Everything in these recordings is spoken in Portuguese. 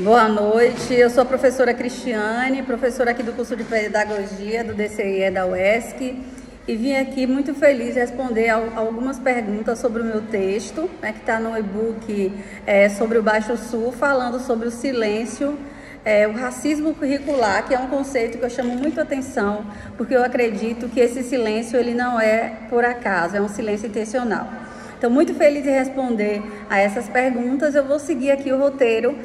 Boa noite, eu sou a professora Cristiane, professora aqui do curso de Pedagogia do DCIE da UESC, e vim aqui muito feliz responder algumas perguntas sobre o meu texto, né, que está no e-book sobre o Baixo Sul, falando sobre o silêncio, o racismo curricular, que é um conceito que eu chamo muito atenção, porque eu acredito que esse silêncio ele não é por acaso, é um silêncio intencional. Estou muito feliz em responder a essas perguntas. Eu vou seguir aqui o roteiro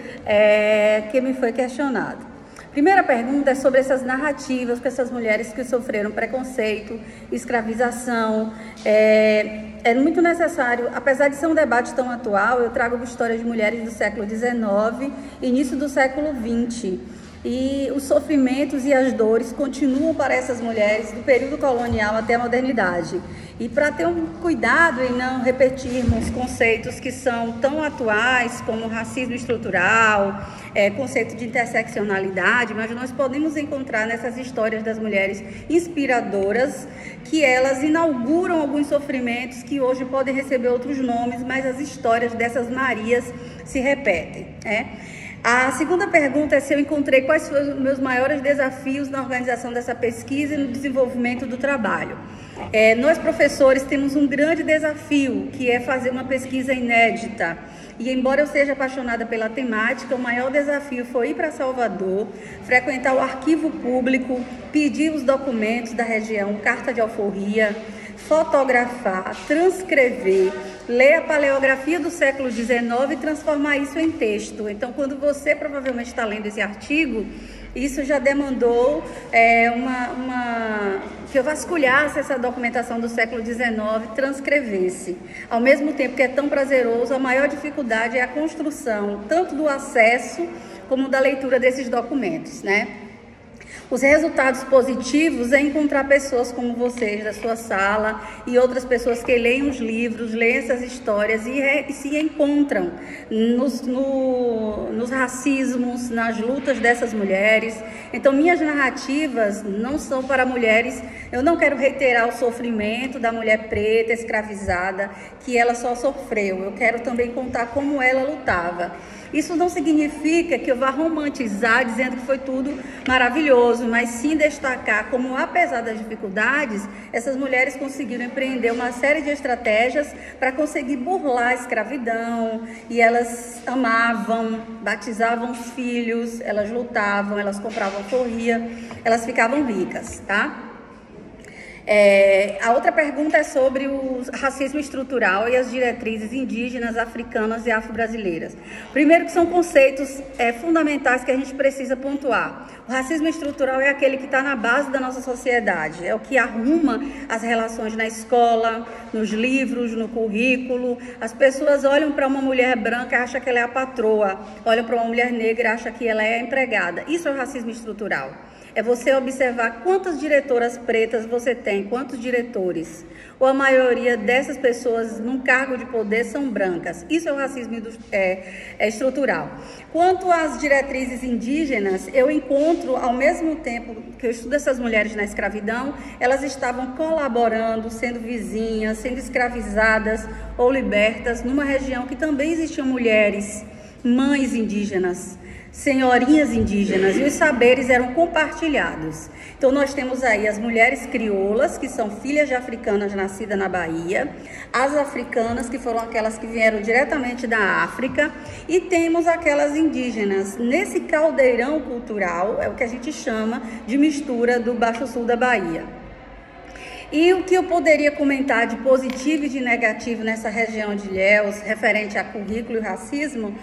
que me foi questionado. Primeira pergunta é sobre essas narrativas com essas mulheres que sofreram preconceito, escravização. É muito necessário, apesar de ser um debate tão atual, eu trago histórias de mulheres do século XIX, início do século XX. E os sofrimentos e as dores continuam para essas mulheres do período colonial até a modernidade. E para ter um cuidado em não repetirmos conceitos que são tão atuais como racismo estrutural, conceito de interseccionalidade, mas nós podemos encontrar nessas histórias das mulheres inspiradoras que elas inauguram alguns sofrimentos que hoje podem receber outros nomes, mas as histórias dessas Marias se repetem. A segunda pergunta é se eu encontrei quais foram os meus maiores desafios na organização dessa pesquisa e no desenvolvimento do trabalho. Nós, professores, temos um grande desafio, que é fazer uma pesquisa inédita. E, embora eu seja apaixonada pela temática, o maior desafio foi ir para Salvador, frequentar o arquivo público, pedir os documentos da região, carta de alforria, fotografar, transcrever, ler a paleografia do século XIX e transformar isso em texto. Então, quando você provavelmente está lendo esse artigo, isso já demandou que eu vasculhasse essa documentação do século XIX, transcrevesse. Ao mesmo tempo que é tão prazeroso, a maior dificuldade é a construção, tanto do acesso como da leitura desses documentos, né? Os resultados positivos é encontrar pessoas como vocês da sua sala e outras pessoas que leem os livros, leem essas histórias e se encontram nos racismos, nas lutas dessas mulheres. Então, minhas narrativas não são para mulheres, eu não quero reiterar o sofrimento da mulher preta, escravizada, que ela só sofreu. Eu quero também contar como ela lutava. Isso não significa que eu vá romantizar dizendo que foi tudo maravilhoso, mas sim destacar como, apesar das dificuldades, essas mulheres conseguiram empreender uma série de estratégias para conseguir burlar a escravidão. E elas amavam, batizavam os filhos, elas lutavam, elas compravam alforria, elas ficavam ricas, tá? A outra pergunta é sobre o racismo estrutural e as diretrizes indígenas, africanas e afro-brasileiras. Primeiro que são conceitos fundamentais que a gente precisa pontuar. O racismo estrutural é aquele que está na base da nossa sociedade, é o que arruma as relações na escola, nos livros, no currículo. As pessoas olham para uma mulher branca e acham que ela é a patroa, olham para uma mulher negra e acham que ela é a empregada. Isso é o racismo estrutural. É você observar quantas diretoras pretas você tem, quantos diretores. Ou a maioria dessas pessoas num cargo de poder são brancas. Isso é o racismo estrutural. Quanto às diretrizes indígenas, eu encontro, ao mesmo tempo que eu estudo essas mulheres na escravidão, elas estavam colaborando, sendo vizinhas, sendo escravizadas ou libertas numa região que também existiam mulheres, mães indígenas, senhorinhas indígenas, e os saberes eram compartilhados. Então nós temos aí as mulheres crioulas, que são filhas de africanas nascidas na Bahia, as africanas, que foram aquelas que vieram diretamente da África, e temos aquelas indígenas. Nesse caldeirão cultural, é o que a gente chama de mistura do Baixo Sul da Bahia. E o que eu poderia comentar de positivo e de negativo nessa região de Ilhéus, referente a currículo e racismo?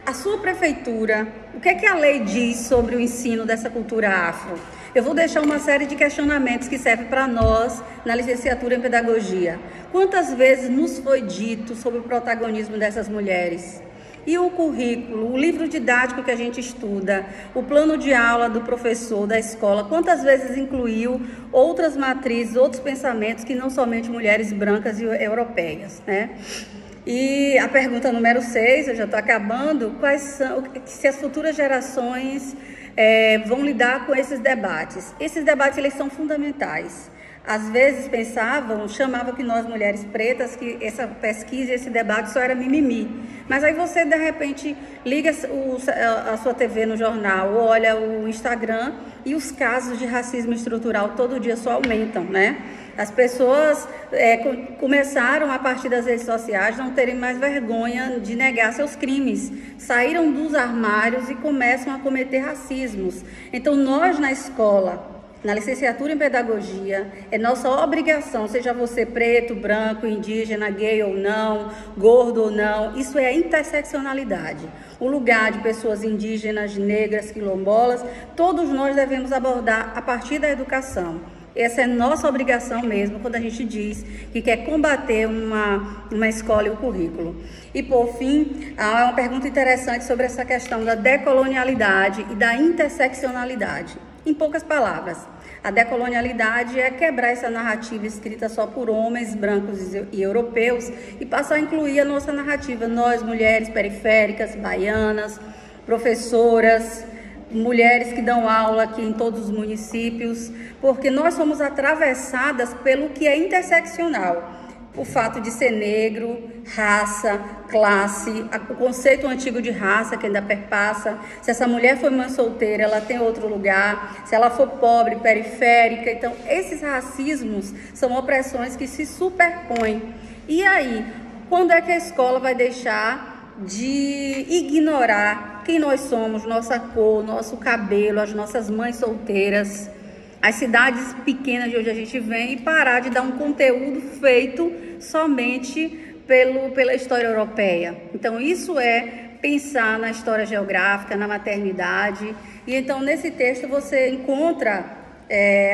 A sua prefeitura, o que é que a lei diz sobre o ensino dessa cultura afro? Eu vou deixar uma série de questionamentos que servem para nós na licenciatura em pedagogia. Quantas vezes nos foi dito sobre o protagonismo dessas mulheres? E o currículo, o livro didático que a gente estuda, o plano de aula do professor da escola, quantas vezes incluiu outras matrizes, outros pensamentos que não somente mulheres brancas e europeias, né? E a pergunta número 6, eu já estou acabando, se as futuras gerações vão lidar com esses debates. Esses debates eles são fundamentais. às vezes chamavam que nós mulheres pretas, que essa pesquisa, esse debate só era mimimi. Mas aí você, de repente, liga a sua TV no jornal, olha o Instagram e os casos de racismo estrutural todo dia só aumentam, né? As pessoas começaram, a partir das redes sociais, não terem mais vergonha de negar seus crimes. Saíram dos armários e começam a cometer racismos. Então, nós na escola, na licenciatura em pedagogia, é nossa obrigação, seja você preto, branco, indígena, gay ou não, gordo ou não, isso é a interseccionalidade. O lugar de pessoas indígenas, negras, quilombolas, todos nós devemos abordar a partir da educação. Essa é nossa obrigação mesmo, quando a gente diz que quer combater uma escola e o currículo. E, por fim, há uma pergunta interessante sobre essa questão da decolonialidade e da interseccionalidade. Em poucas palavras, a decolonialidade é quebrar essa narrativa escrita só por homens brancos e europeus e passar a incluir a nossa narrativa, nós, mulheres periféricas, baianas, professoras, mulheres que dão aula aqui em todos os municípios, porque nós somos atravessadas pelo que é interseccional. O fato de ser negro, raça, classe, o conceito antigo de raça que ainda perpassa. Se essa mulher foi mãe solteira, ela tem outro lugar. Se ela for pobre, periférica. Então, esses racismos são opressões que se superpõem. E aí, quando é que a escola vai deixar de ignorar quem nós somos, nossa cor, nosso cabelo, as nossas mães solteiras, as cidades pequenas de onde a gente vem, e parar de dar um conteúdo feito somente pela história europeia? Então, isso é pensar na história geográfica, na maternidade. E então, nesse texto, você encontra,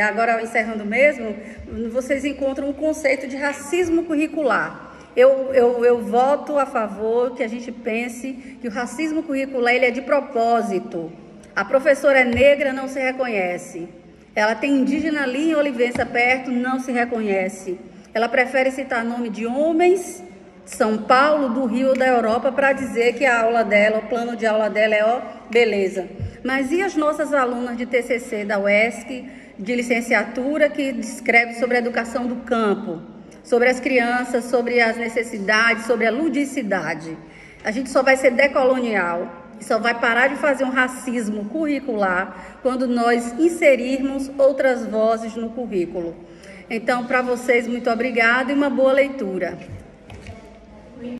agora encerrando mesmo, vocês encontram o conceito de racismo curricular. Eu voto a favor que a gente pense que o racismo curricular ele é de propósito. A professora é negra, não se reconhece. Ela tem indígena ali em Olivença perto, não se reconhece. Ela prefere citar nome de homens, São Paulo, do Rio ou da Europa, para dizer que a aula dela, o plano de aula dela é beleza. Mas e as nossas alunas de TCC da UESC, de licenciatura, que descreve sobre a educação do campo, sobre as crianças, sobre as necessidades, sobre a ludicidade? A gente só vai ser decolonial, só vai parar de fazer um racismo curricular quando nós inserirmos outras vozes no currículo. Então, para vocês, muito obrigada e uma boa leitura.